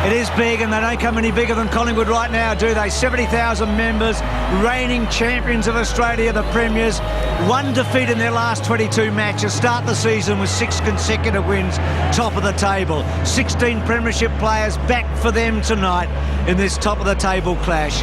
It is big, and they don't come any bigger than Collingwood right now, do they? 70,000 members, reigning champions of Australia, the premiers. One defeat in their last 22 matches. Start the season with 6 consecutive wins, top of the table. 16 premiership players back for them tonight in this top-of-the-table clash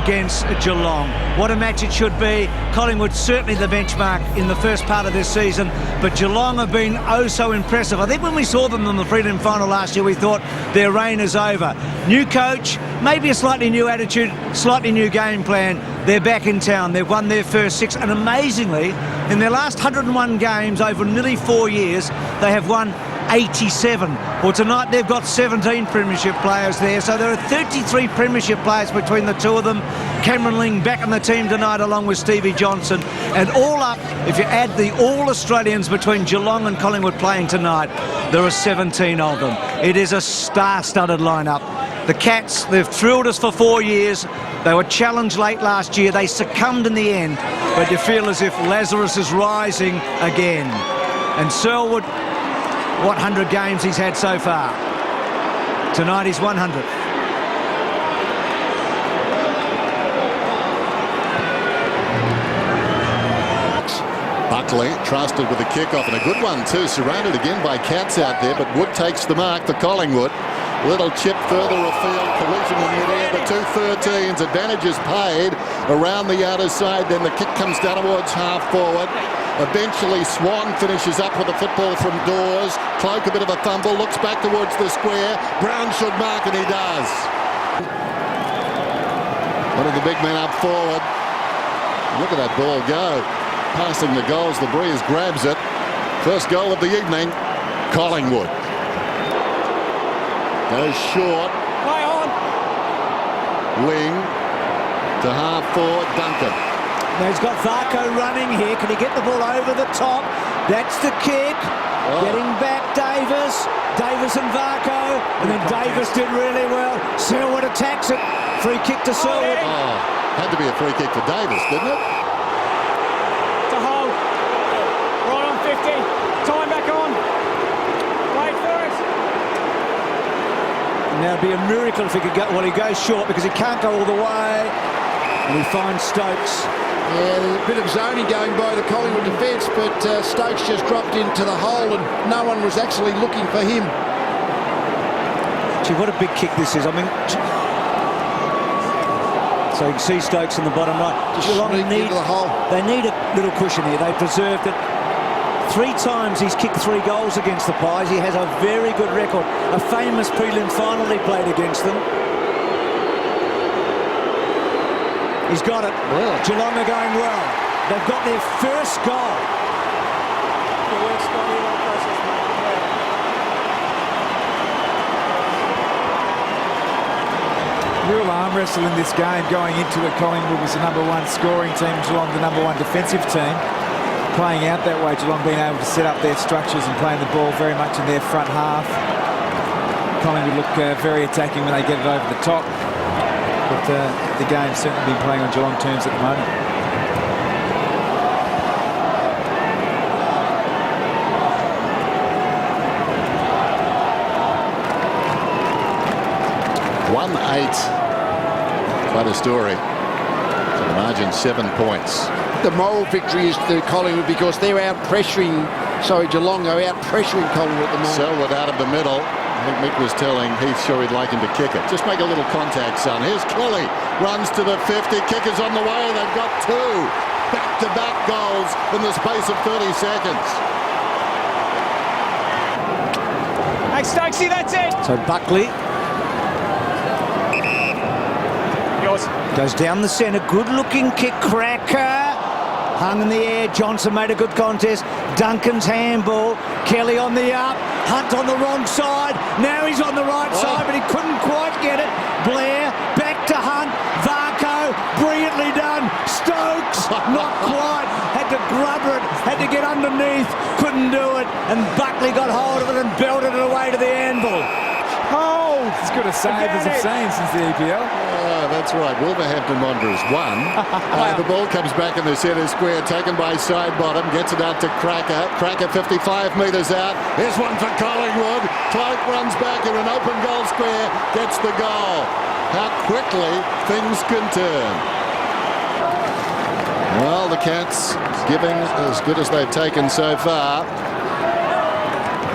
against Geelong. What a match it should be. Collingwood certainly the benchmark in the first part of this season, but Geelong have been oh so impressive. I think when we saw them in the prelim final last year, we thought their reign is over. New coach, maybe a slightly new attitude, slightly new game plan. They're back in town. They've won their first 6, and amazingly, in their last 101 games over nearly 4 years, they have won 87. Well, tonight they've got 17 premiership players there, so there are 33 premiership players between the two of them. Cameron Ling back on the team tonight along with Stevie Johnson, and all up, if you add the all-Australians between Geelong and Collingwood playing tonight, there are 17 of them. It is a star-studded lineup. The Cats, they've thrilled us for 4 years. They were challenged late last year. They succumbed in the end, but you feel as if Lazarus is rising again. And Selwood, what 100 games he's had so far. Tonight he's 100th. Buckley trusted with a kick-off, and a good one too. Surrounded again by Cats out there, but Wood takes the mark for Collingwood. Little chip further afield, collision in mid-air. The two 13s, advantages paid around the outer side. Then the kick comes down towards half-forward. Eventually Swan finishes up with a football from Dawes. Cloak a bit of a fumble, looks back towards the square. Brown should mark, and he does. One of the big men up forward. Look at that ball go. Passing the goals, the Breeze grabs it. First goal of the evening, Collingwood. Goes short. Play on. Ling to half-forward, Duncan. Now he's got Varco running here. Can he get the ball over the top? That's the kick. Oh. Getting back Davis. Davis and Varco. And then Davis did really well. Selwood attacks it. Free kick to Selwood. Oh, had to be a free kick for Davis, didn't it? To hold. Right on 50. Time back on. Wait for it. Now it'd be a miracle if he could go. Well, he goes short because he can't go all the way. And he finds Stokes. Yeah, there's a bit of zoning going by the Collingwood defence, but Stokes just dropped into the hole and no one was actually looking for him. Gee, what a big kick this is. I mean, so you can see Stokes in the bottom right. Just sneaked into the hole. They need a little cushion here. They preserved it. 3 times he's kicked 3 goals against the Pies. He has a very good record. A famous prelim final he played against them. He's got it. Well. Geelong are going well. They've got their first goal. Real arm wrestle in this game. Going into it, Collingwood was the #1 scoring team, Geelong the #1 defensive team. Playing out that way, Geelong being able to set up their structures and playing the ball very much in their front half. Collingwood look very attacking when they get it over the top. But the game's certainly been playing on Geelong terms at the moment. Quite a story. So the margin 7 points. The moral victory is to Collingwood because they're out pressuring, Geelong are out pressuring Collingwood at the moment. Selwood out of the middle. I think Mick was telling Heath sure he'd like him to kick it. Just make a little contact, son. Here's Kelly. Runs to the 50. Kicker's on the way. They've got 2 back-to-back goals in the space of 30 seconds. Hey, Stokesy, that's it. So Buckley Yours. goes down the centre. Good-looking kick, cracker. Hung in the air. Johnson made a good contest. Duncan's handball. Kelly on the up. Hunt on the wrong side. Now he's on the right side, but he couldn't quite get it. Blair back to Hunt. Varco, brilliantly done. Stokes, not quite. Had to grubber it. Had to get underneath. Couldn't do it. And Buckley got hold of it and belted it away to the anvil. Oh, as good a save as I've seen since the EPL. Oh, that's right. Wolverhampton Wanderers 1. The ball comes back in the centre square, taken by Sidebottom, gets it out to Cracker. Cracker 55 metres out. Here's one for Collingwood. Cloak runs back in an open goal square, gets the goal. How quickly things can turn. Well, the Cats giving as good as they've taken so far.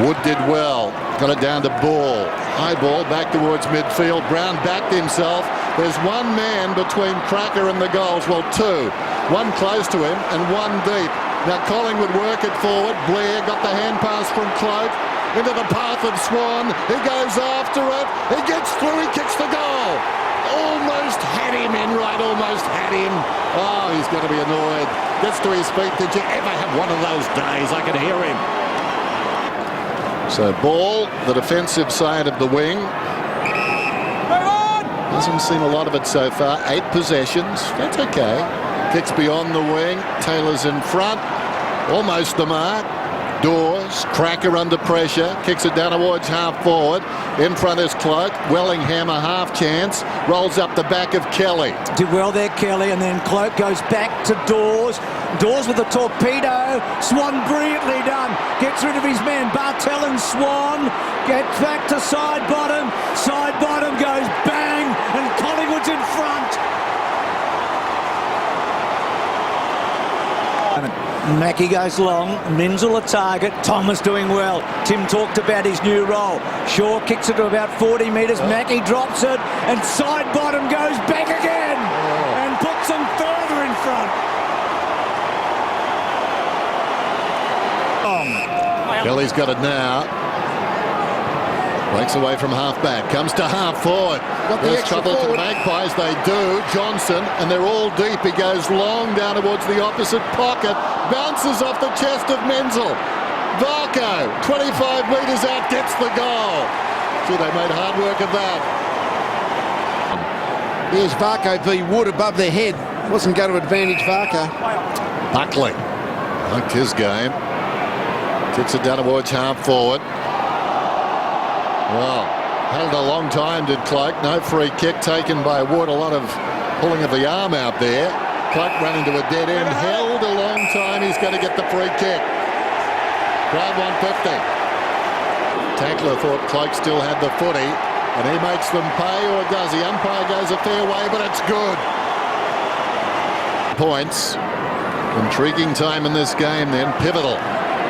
Wood did well. Got it down to Ball. High ball back towards midfield. Brown backed himself. There's one man between Cracker and the goals. Well, two. One close to him and one deep. Now Collingwood work it forward. Blair got the hand pass from Cloak into the path of Swan. He goes after it. He gets through. He kicks the goal. Almost had him in right. Almost had him. Oh, he's going to be annoyed. Gets to his feet. Did you ever have one of those days? I can hear him. So Ball, the defensive side of the wing. Hasn't seen a lot of it so far. 8 possessions. That's okay. Kicks beyond the wing. Taylor's in front. Almost the mark. Dawes. Cracker under pressure. Kicks it down towards half forward. In front is Cloak. Wellingham a half chance. Rolls up the back of Kelly. Did well there, Kelly, and then Cloak goes back to Dawes. Dawes with a torpedo. Swan brilliantly done. Gets rid of his man. Bartel and Swan. Gets back to Sidebottom. Sidebottom goes bang, and Collingwood's in front. Mackie goes long. Menzel a target. Thomas doing well. Tim talked about his new role. Shaw kicks it to about 40 metres. Mackie drops it, and Sidebottom goes back again and puts them further in front. Kelly's got it now. Breaks away from half back. Comes to half forward. There's trouble to the Magpies. They do. Johnson, and they're all deep. He goes long down towards the opposite pocket. Bounces off the chest of Menzel. Varco, 25 metres out, gets the goal. Gee, they made hard work of that. Here's Varco v. Wood above their head. Wasn't going to advantage Varco. Buckley liked his game. Kicks it down towards half forward. Well, held a long time, did Cloak. No free kick taken by Wood. A lot of pulling of the arm out there. Cloak running to a dead end. Held a long time. He's going to get the free kick. Crowd 150. Tackler thought Cloak still had the footy, and he makes them pay, or does he? Umpire goes a fair way, but it's good. Points. Intriguing time in this game then. Pivotal.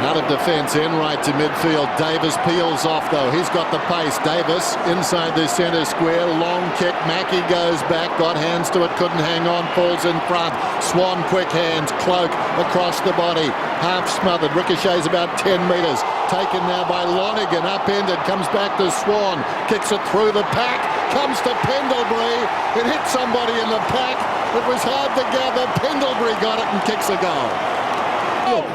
Out of defence, in right to midfield. Davis peels off though. He's got the pace. Davis inside the centre square. Long kick. Mackie goes back. Got hands to it. Couldn't hang on. Falls in front. Swan quick hands. Cloak across the body. Half smothered. Ricochets about 10 metres. Taken now by Lonergan. Upended. Comes back to Swan. Kicks it through the pack. Comes to Pendlebury. It hit somebody in the pack. It was hard to gather. Pendlebury got it and kicks a goal.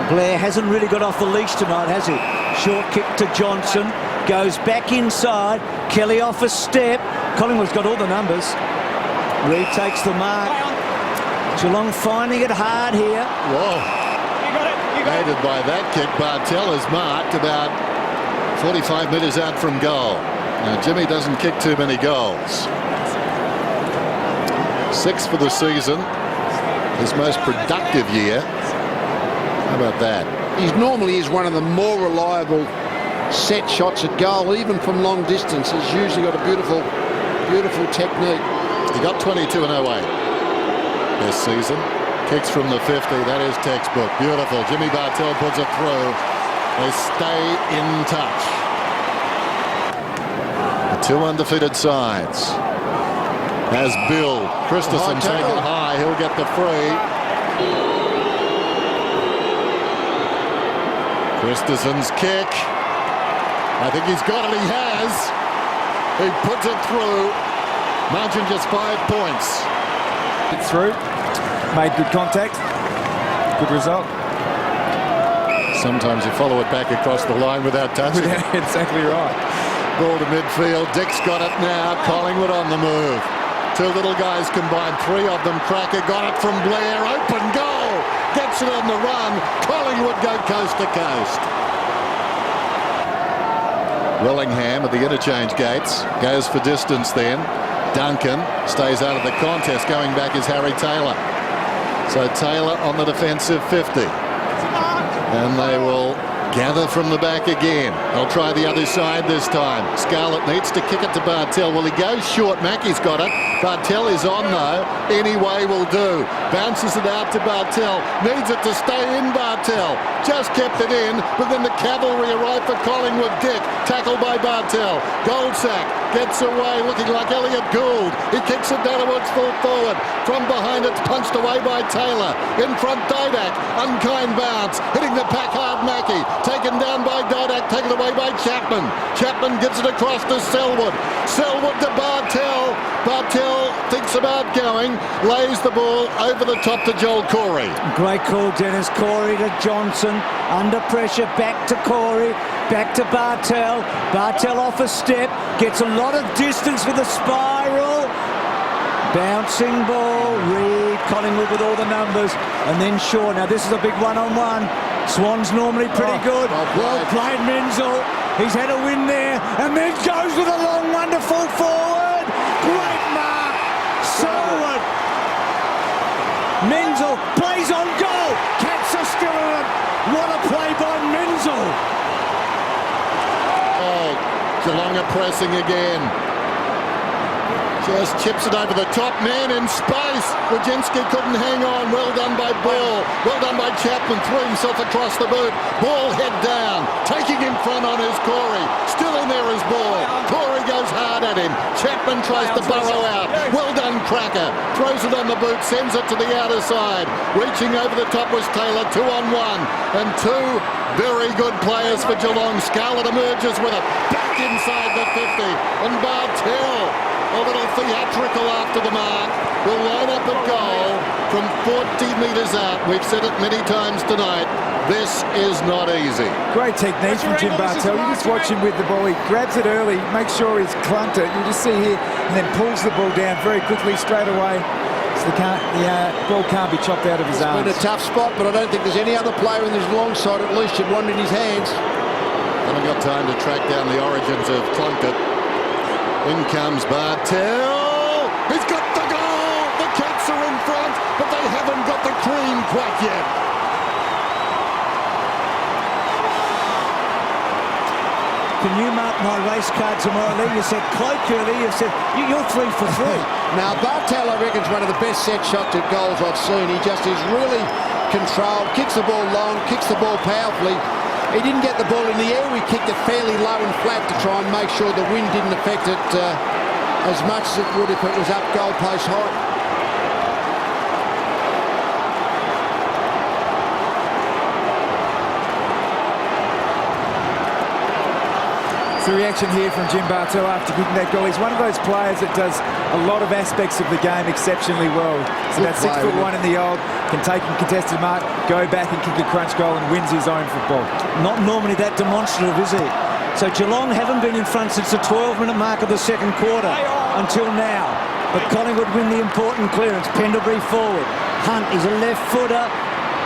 Blair hasn't really got off the leash tonight, has he? Short kick to Johnson. Goes back inside. Kelly off a step. Collingwood's got all the numbers. Reid takes the mark. Geelong finding it hard here. Whoa. You got it. You got Aided by that kick, Bartel is marked about 45 metres out from goal. Now, Jimmy doesn't kick too many goals. 6 for the season. His most productive year. How about that? He normally is one of the more reliable set shots at goal, even from long distance. He's usually got a beautiful, beautiful technique. He got 22 in 08 this season. Kicks from the 50. That is textbook. Beautiful. Jimmy Bartel puts it through. They stay in touch. The 2 undefeated sides. As Bill Christensen taken high, he'll get the free. Christensen's kick. I think he's got it. He has. He puts it through. Margin just 5 points. It's through. Made good contact. Good result. Sometimes you follow it back across the line without touching it. Exactly right. Ball to midfield. Dick's got it now. Collingwood on the move. 2 little guys combined. 3 of them. Cracker got it from Blair. Open goal. Gets it on the run. Collingwood go coast to coast. Wellingham at the interchange gates. Goes for distance then. Duncan stays out of the contest. Going back is Harry Taylor. So Taylor on the defensive 50. And they will gather from the back again. They'll try the other side this time. Scarlett needs to kick it to Bartel. Well, he goes short. Mackey's got it. Bartel is on, though. Any way will do. Bounces it out to Bartel. Needs it to stay in, Bartel. Just kept it in, but then the cavalry arrive for Collingwood. Dick, tackled by Bartel. Goldsack gets away, looking like Elliot Gould. He kicks it down towards full forward. From behind, it's punched away by Taylor. In front, Didak. Unkind bounce. Hitting the pack hard, Mackey. Taken down by Didak, taken away by Chapman. Chapman gives it across to Selwood. Selwood to Bartel. Bartel thinks about going, lays the ball over the top to Joel Corey. Great call, Dennis. Corey to Johnson. Under pressure, back to Corey. Back to Bartel. Bartel off a step. Gets a lot of distance with a spiral. Bouncing ball. Reed, Collingwood with all the numbers. And then Shaw. Now this is a big one-on-one. Swan's normally pretty good. Well played, Menzel. He's had a win there. And then goes with a long one to full forward. Great mark. Selwood. Menzel plays on goal. Cats are still in it. What a play by Menzel. Oh, Geelong are pressing again. Just chips it over the top. Man in space. Wojcinski couldn't hang on. Well done by Ball. Well done by Chapman. Threw himself across the boot. Ball head down. Taking in front on his Corey. Still in there is Ball. Corey goes hard at him. Chapman tries to burrow out. Well done, Cracker. Throws it on the boot. Sends it to the outer side. Reaching over the top was Taylor. 2-on-1. And two very good players for Geelong. Scarlett emerges with it. Back inside the 50. And Bartel, a little theatrical after the mark, will line up a goal from 40 metres out. We've said it many times tonight. This is not easy. Great technique from Jim Bartel. You just watch him with the ball. He grabs it early, makes sure he's clunked it. You just see here, and then pulls the ball down very quickly straight away. So the ball can't be chopped out of his arms. It's been a tough spot, but I don't think there's any other player in this long side at least should want it in his hands. Haven't got time to track down the origins of Clunkett. In comes Bartel. He's got the goal. The Cats are in front, but they haven't got the cream quite yet. Can you mark my race card tomorrow, Lee? You said Cloak earlier. You said you're 3 for 3. Now, Bartel, I reckon, is one of the best set shots at goals I've seen. He just is really controlled, kicks the ball long, kicks the ball powerfully. He didn't get the ball in the air. We kicked it fairly low and flat to try and make sure the wind didn't affect it as much as it would if it was up goalpost high. It's the reaction here from Jim Bartel after kicking that goal. He's one of those players that does a lot of aspects of the game exceptionally well. He's about 6'1" in the old, can take a contested mark, go back and kick a crunch goal and wins his own football. Not normally that demonstrative, is he? So Geelong haven't been in front since the 12-minute mark of the second quarter until now. But Collingwood win the important clearance. Pendlebury forward. Hunt is a left footer.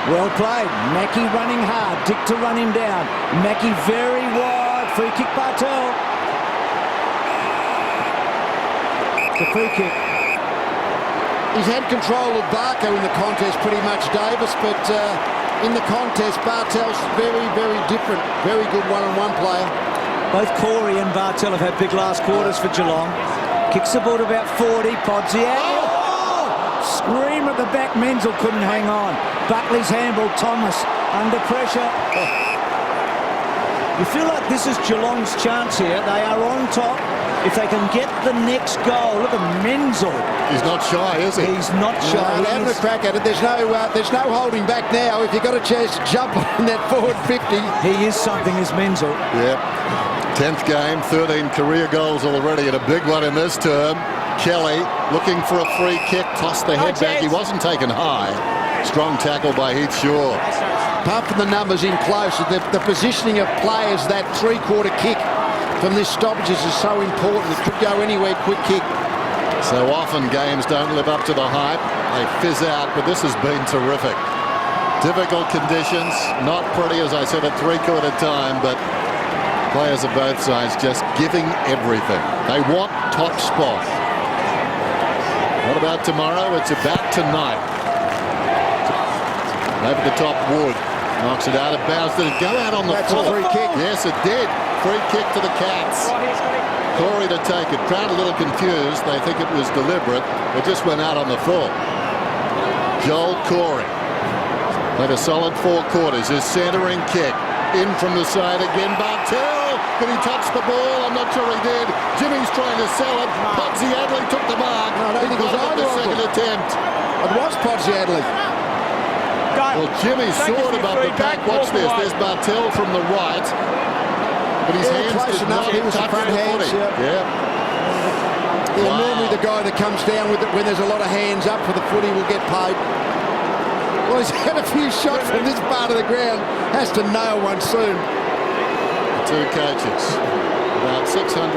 Well played. Mackey running hard. Dick to run him down. Mackey very wide. Free kick, Bartel. The free kick. He's had control of Barker in the contest pretty much, Davis, but in the contest, Bartel's very, very different. Very good one-on-one player. Both Corey and Bartel have had big last quarters for Geelong. Kicks the ball to about 40. Podsy out. Oh! Scream at the back. Menzel couldn't hang on. Buckley's handball. Thomas under pressure. You feel like this is Geelong's chance here. They are on top. If they can get the next goal, look at Menzel. He's not shy, is he? He's not shy. No, having a crack at it. There's no holding back now. If you've got a chance to jump on that forward 50. He is something, is Menzel. Yep. 10th game, 13 career goals already, and a big one in this term. Kelly looking for a free kick, tossed the head back. He wasn't taken high. Strong tackle by Heath Shaw. Apart from the numbers in close, the positioning of players, that three-quarter kick from this stoppages is so important. It could go anywhere, quick kick. So often games don't live up to the hype. They fizz out, but this has been terrific. Difficult conditions, not pretty, as I said, at three-quarter time, but players of both sides just giving everything. They want top spot. about tomorrow, it's about tonight. Over the top, Wood knocks it out of bounds. Did it go out on the That's full? a free kick. Yes, it did. Free kick to the Cats. Corey to take it. Crowd a little confused. They think it was deliberate. It just went out on the full. Joel Corey played a solid 4 quarters. His centering kick in from the side again. Bartel, did he touch the ball? I'm not sure he did. Jimmy's trying to sell it. Podsy Adley took the mark. No, I don't think it was got either the of second them. attempt. It was Podsy Adley. Well, Jimmy Thank you saw for it your above the feedback. back. Watch Walk this. away. There's Bartel from the right. But his Yeah, hands close did enough. not He was the touch front the hands, footy. yeah. Yeah. Wow. Normally the guy that comes down with it when there's a lot of hands up for the footy will get paid. Well, he's had a few shots from this part of the ground. Has to nail one soon. Two coaches. About 650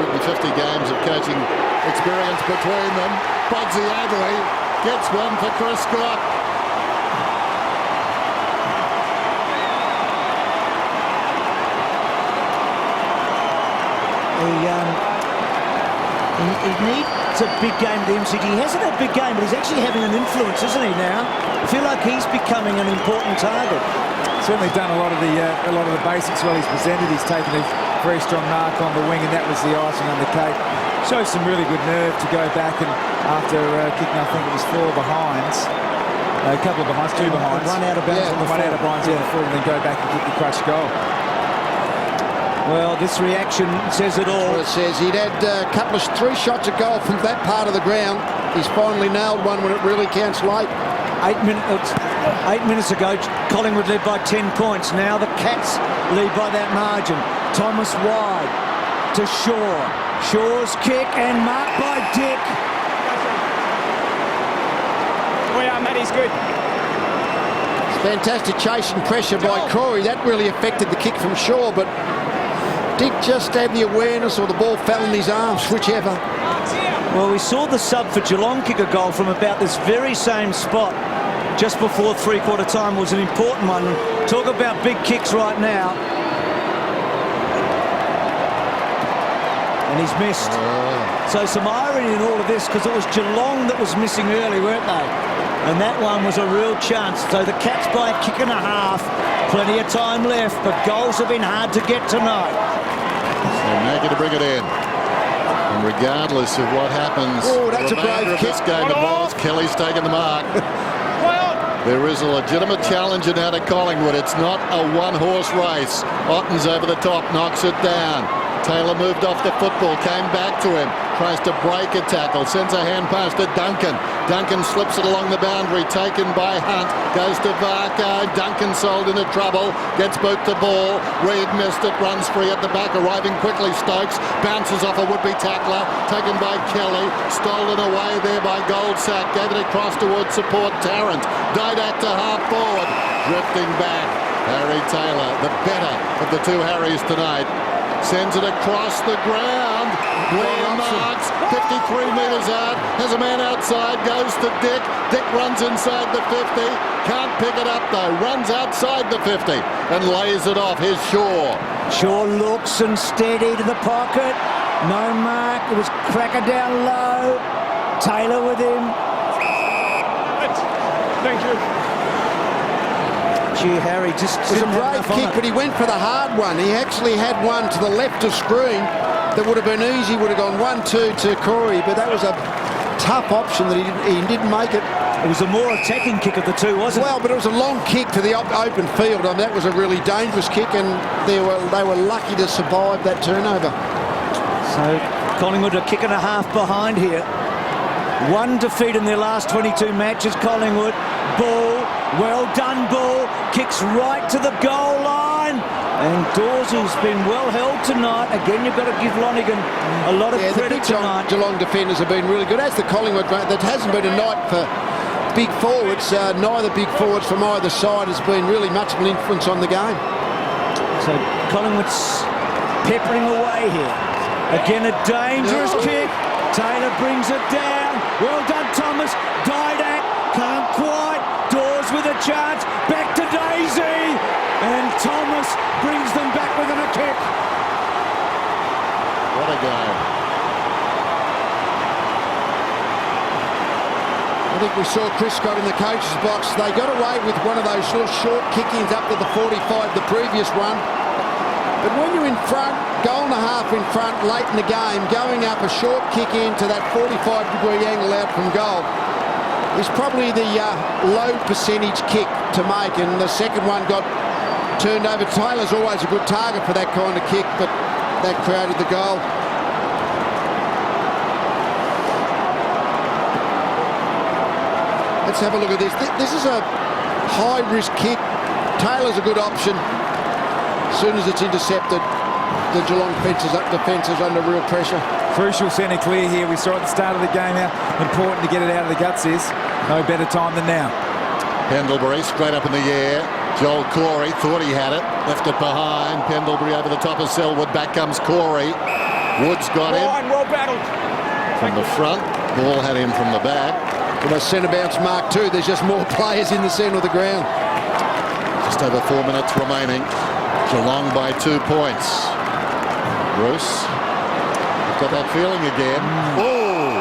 games of coaching experience between them. Podsy Adley gets one for Chris Scott. He needs a big game at the MCG. He hasn't had a big game, but he's actually having an influence, isn't he, now? I feel like he's becoming an important target. Certainly done a lot of the basics well. He's presented. He's taken a very strong mark on the wing, and that was the icing on the cake. Shows some really good nerve to go back and after kicking, I think it was 4 behinds, a couple of behinds, 2 behinds, One out of bounds on the one out of bounds on the full, and then go back and kick the crutch goal. Well, this reaction says it all. Well, it says he'd had a couple of 3 shots at goal from that part of the ground. He's finally nailed one when it really counts late. 8 minutes ago, Collingwood led by 10 points. Now the Cats lead by that margin. Thomas wide to Shaw. Shaw's kick and marked by Dick. Oh yeah, Matty's good. Fantastic chasing pressure by Corey. That really affected the kick from Shaw, but Dick just had the awareness, or the ball fell in his arms, whichever. Well, we saw the sub for Geelong kick a goal from about this very same spot just before 3/4 time. It was an important one. Talk about big kicks right now. And he's missed. So some irony in all of this, because it was Geelong that was missing early, weren't they? And that one was a real chance. So the Cats by a kick and a half. Plenty of time left, but goals have been hard to get tonight. So Nagy to bring it in. And regardless of what happens, Oh, that's the a brave remainder of kick. this game involves Kelly's taking the mark. There is a legitimate challenger now to Collingwood. It's not a one-horse race. Otten's over the top, knocks it down. Taylor moved off the football, came back to him, tries to break a tackle, sends a hand pass to Duncan. Duncan slips it along the boundary, taken by Hunt, goes to Varco. Duncan sold into trouble, gets boot the ball. Reid missed it, runs free at the back, arriving quickly. Stokes bounces off a would-be tackler, taken by Kelly, stolen away there by Goldsack, gave it across towards support Tarrant. Didak to half forward, drifting back. Harry Taylor, the better of the 2 Harrys tonight. Sends it across the ground. Blair marks 53 metres out. Has a man outside. Goes to Dick. Dick runs inside the 50. Can't pick it up though. Runs outside the 50 and lays it off. Here's Shaw. Shaw looks and steady to the pocket. No mark. It was Cracker down low. Taylor with him. Thank you. Gee, Harry just It was a didn't have brave enough on kick, it. but he went for the hard one. He actually had one to the left of screen that would have been easy. Would have gone 1-2 to Corey, but that was a tough option that he didn't make it. It was a more attacking kick of the 2, wasn't Well, but it was a long kick to the open field. I mean, that was a really dangerous kick, and they were lucky to survive that turnover. it? So Collingwood a kick and a half behind here. 1 defeat in their last 22 matches, Collingwood. Ball, well done ball, kicks right to the goal line. And Dawsey's been well held tonight. Again, you've got to give Lonergan a lot of Yeah, the credit big tonight. Geelong defenders have been really good. As the Collingwood, that hasn't been a night for big forwards. Neither big forwards from either side has been really much of an influence on the game. So Collingwood's peppering away here. Again, a dangerous kick. Taylor brings it down. Well done, Thomas. Didak can't quite. Dawes with a chance. Back to Daisy. And Thomas brings them back within a kick. What a game. I think we saw Chris Scott in the coach's box. They got away with one of those little short kick-ins up to the 45, the previous one. But when you're in front, goal and a half in front late in the game, going up a short kick-in to that 45-degree angle out from goal is probably the low percentage kick to make. And the second one got turned over. Taylor's always a good target for that kind of kick, but that created the goal. Let's have a look at this. This is a high-risk kick. Taylor's a good option. As soon as it's intercepted, the Geelong defence is under real pressure. Crucial centre clear here. We saw at the start of the game how important to get it out of the guts is. No better time than now. Pendlebury straight up in the air. Joel Corey thought he had it. Left it behind. Pendlebury over the top of Selwood. Back comes Corey. Woods got him. Well battled. From the front. Ball had him from the back. With a centre bounce mark too, there's just more players in the centre of the ground. Just over 4 minutes remaining. Geelong by 2 points. Bruce, you've got that feeling again. Oh,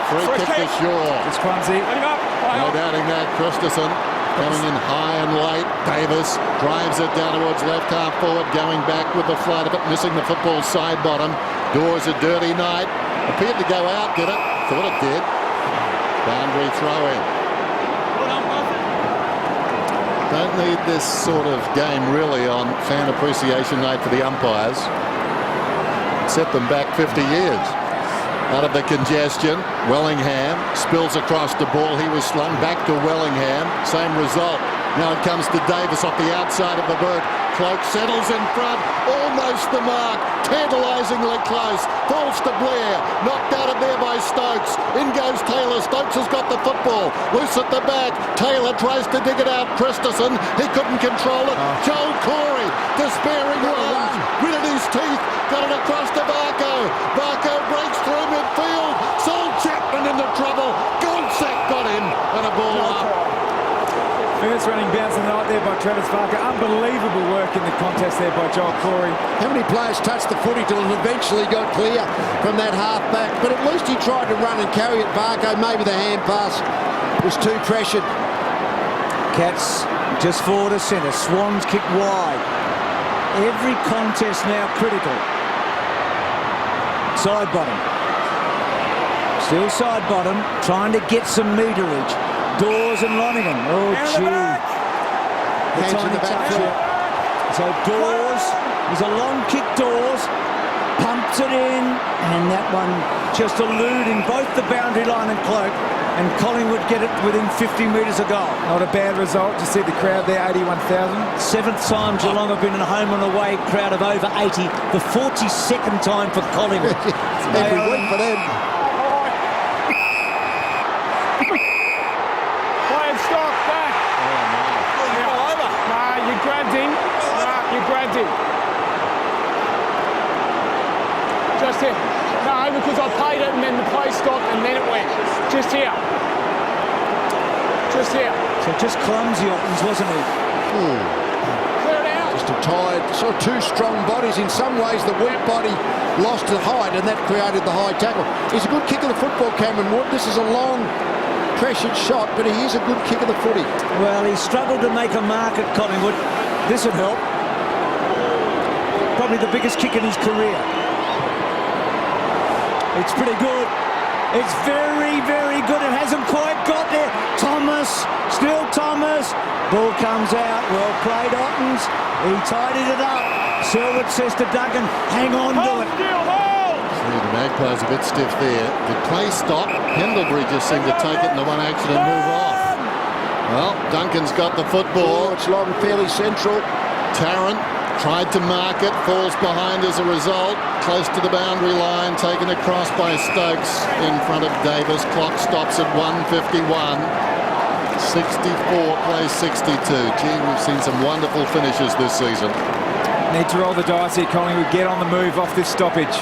free kick to Shaw. It's clumsy. No doubting that. Christensen coming in high and late. Davis drives it down towards left half forward, going back with the flight of it, missing the football side bottom. Dawes a dirty night. Appeared to go out, did it? Thought it did. Boundary throw in. Don't need this sort of game really on fan appreciation night for the umpires. Set them back 50 years. Out of the congestion, Wellingham spills across the ball. He was slung back to Wellingham. Same result. Now it comes to Davis off the outside of the boot. Cloak settles in front, almost the mark, tantalisingly close, falls to Blair, knocked out of there by Stokes. In goes Taylor. Stokes has got the football, loose at the back. Taylor tries to dig it out. Christensen, he couldn't control it. Joel Corey, despairing run, rid of his teeth, got it across to Varco. Varco breaks through midfield. Saul Chapman into trouble. Gonsack got him, and a ball up. First running bounce of the night there by Travis Varco. Unbelievable work in the contest there by Joel Corey. How many players touched the footy till it eventually got clear from that half back? But at least he tried to run and carry it. Varco, maybe the hand pass was too pressured. Cats just forward of centre. Swans kick wide. Every contest now critical. Side bottom. Still side bottom, trying to get some meterage. Dawes and Lonergan. Oh, gee. Hands in the back. So Dawes, there's a long kick. Dawes pumps it in, and that one just eluding both the boundary line and Cloak, and Collingwood get it within 50 metres of goal. Not a bad result. You see the crowd there, 81,000. Seventh time Geelong have been in a home and away crowd of over 80. The 42nd time for Collingwood. Every week for them. Just here. No, because I played it and then the play stopped and then it went. Just here. Just here. So just clumsy options, wasn't he? Clear it out. Just a tired, sort of two strong bodies. In some ways, the weak body lost the height, and that created the high tackle. He's a good kick of the football, Cameron Wood. This is a long, pressured shot, but he is a good kick of the footy. Well, he struggled to make a mark at Collingwood. This would help. Probably the biggest kick in his career. It's pretty good. It's very, very good. It hasn't quite got there. Thomas, still Thomas. Ball comes out. Well played, Ottens. He tidied it up. Selwood says to Duggan, hang on to it. See, the Magpies a bit stiff there. The play stop. Pendlebury just seemed to take it in the one action and move off. Well, Duncan's got the football. Oh, it's long, fairly central. Tarrant tried to mark it, falls behind as a result. Close to the boundary line, taken across by Stokes in front of Davis. Clock stops at 1:51. 64 plays 62. Gee, we've seen some wonderful finishes this season. Need to roll the dice here, Collingwood. Get on the move off this stoppage.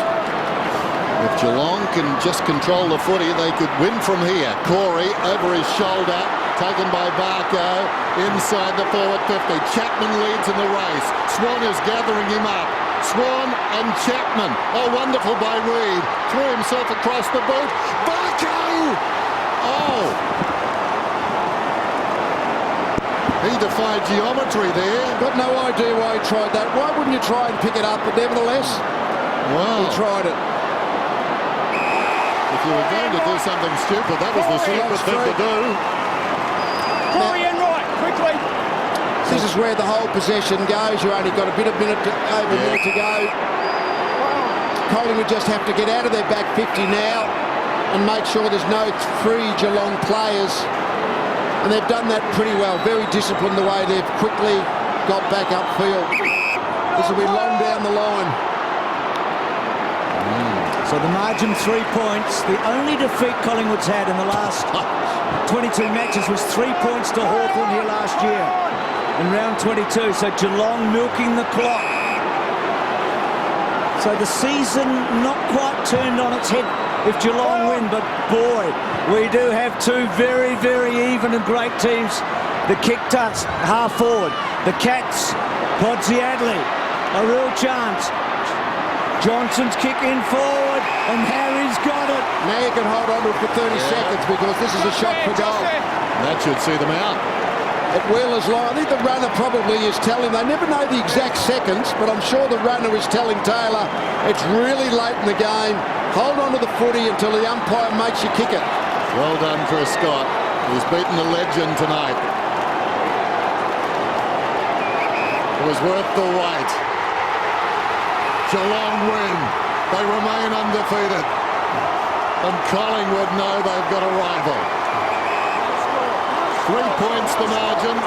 If Geelong can just control the footy, they could win from here. Corey over his shoulder, taken by Barco, inside the forward 50. Chapman leads in the race. Swan is gathering him up. Swan and Chapman. Oh, wonderful by Reid. Threw himself across the boot. Barco! Oh! He defied geometry there. Got no idea why he tried that. Why wouldn't you try and pick it up? But nevertheless, he Wow. tried it. If you were going to do something stupid, that was the stupid thing to do. Corey and right, quickly. This is where the whole possession goes. You only got a minute over a minute to go. Collingwood just have to get out of their back 50 now and make sure there's no free Geelong players. And they've done that pretty well. Very disciplined the way they've quickly got back upfield. This will be long down the line. So the margin 3 points. The only defeat Collingwood's had in the last 22 matches was 3 points to Hawthorn here last year in round 22. So Geelong milking the clock. So the season not quite turned on its head if Geelong win, but boy, we do have two very, very even and great teams. The kick touch, half forward. The Cats, Podsiadly, a real chance. Johnson's kick in forward, and Harry's got it. Now you can hold on to it for 30 seconds because this is a shot for goal. That should see them out. It will as long. I think the runner probably is telling. They never know the exact seconds, but I'm sure the runner is telling Taylor it's really late in the game. Hold on to the footy until the umpire makes you kick it. Well done, Chris Scott. He's beaten a legend tonight. It was worth the wait. Geelong win. They remain undefeated. And Collingwood know they've got a rival. 3 points the margin.